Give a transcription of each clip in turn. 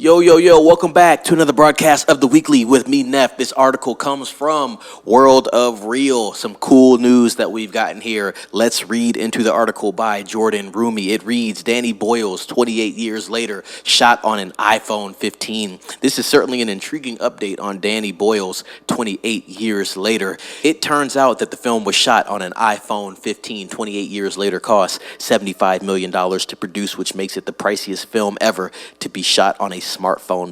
Yo, welcome back to another broadcast of the Weekly with me, Neff. This article comes from World of Real. Some cool news that we've gotten here. Let's read into the article by Jordan Rumi. It reads, Danny Boyle's 28 years later, shot on an iPhone 15. This is certainly an intriguing update on Danny Boyle's 28 years later. It turns out that the film was shot on an iPhone 15. 28 years later cost $75 million to produce, which makes it the priciest film ever to be shot on a smartphone.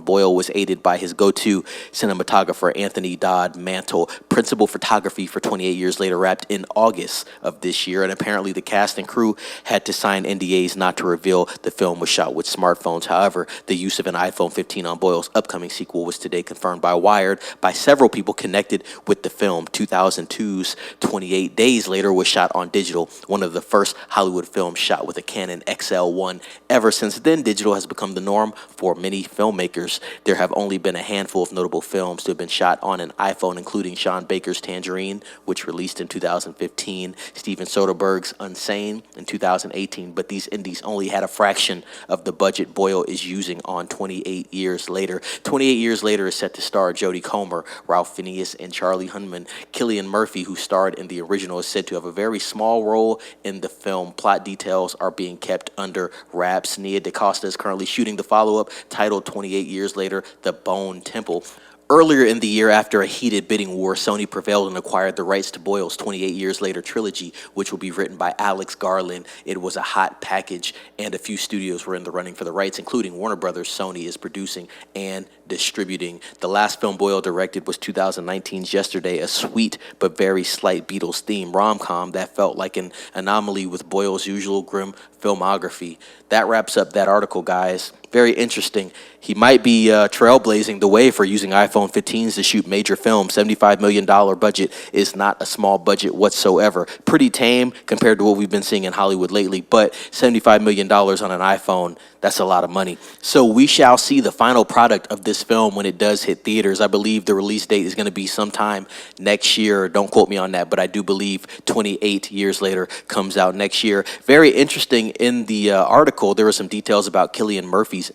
Boyle was aided by his go-to cinematographer, Anthony Dodd Mantle. Principal photography for 28 years later wrapped in August of this year, and apparently the cast and crew had to sign NDAs not to reveal the film was shot with smartphones. However, the use of an iPhone 15 on Boyle's upcoming sequel was today confirmed by Wired by several people connected with the film. 2002's 28 Days Later was shot on digital, one of the first Hollywood films shot with a Canon XL1. Ever since then, digital has become the norm for many filmmakers. There have only been a handful of notable films to have been shot on an iPhone, including Sean Baker's Tangerine, which released in 2015, Steven Soderbergh's Unsane in 2018, but these indies only had a fraction of the budget Boyle is using on 28 Years Later. 28 Years Later is set to star Jodie Comer, Ralph Fiennes, and Charlie Hunnam. Cillian Murphy, who starred in the original, is said to have a very small role in the film. Plot details are being kept under wraps. Nia DaCosta is currently shooting the follow-up titled 28 Years Later, The Bone Temple. Earlier in the year, after a heated bidding war, Sony prevailed and acquired the rights to Boyle's 28 Years Later trilogy, which will be written by Alex Garland. It was a hot package, and a few studios were in the running for the rights, including Warner Brothers. Sony is producing and distributing. The last film Boyle directed was 2019's Yesterday, a sweet but very slight Beatles-themed rom-com that felt like an anomaly with Boyle's usual grim filmography. That wraps up that article, guys. Very interesting. He might be trailblazing the way for using iPhone 15s to shoot major films. $75 million budget is not a small budget whatsoever. Pretty tame compared to what we've been seeing in Hollywood lately, but $75 million on an iPhone, that's a lot of money. So we shall see the final product of this film when it does hit theaters. I believe the release date is going to be sometime next year. Don't quote me on that, but I do believe 28 Years Later comes out next year. Very interesting, in the article, there were some details about Cillian Murphy's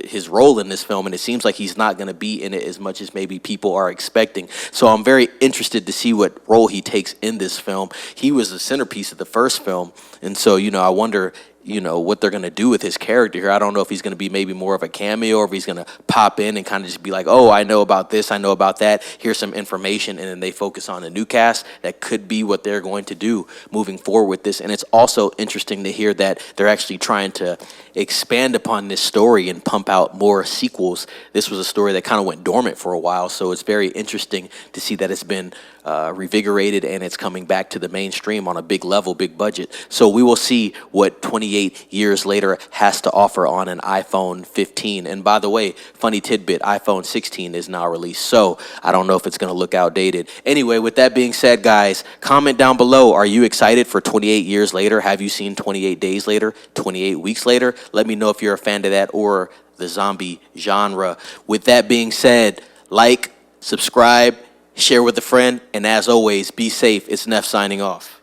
his role in this film, and it seems like he's not going to be in it as much as maybe people are expecting. So I'm very interested to see what role he takes in this film. He was the centerpiece of the first film, and so, I wonder what they're going to do with his character here. I don't know if he's going to be maybe more of a cameo, or if he's going to pop in and kind of just be like, oh, I know about this, I know about that, here's some information, and then they focus on a new cast. That could be what they're going to do moving forward with this. And it's also interesting to hear that they're actually trying to expand upon this story and pump out more sequels. This was a story that kind of went dormant for a while, so it's very interesting to see that it's been revigorated and it's coming back to the mainstream on a big level, big budget. So we will see what 28 Years Later has to offer on an iPhone 15. And by the way, funny tidbit, iPhone 16 is now released, so I don't know if it's going to look outdated. Anyway, with that being said, guys, comment down below. Are you excited for 28 Years Later? Have you seen 28 Days Later, 28 Weeks Later? Let me know if you're a fan of that or the zombie genre. With that being said, like, subscribe, share with a friend, and as always, be safe. It's Neff signing off.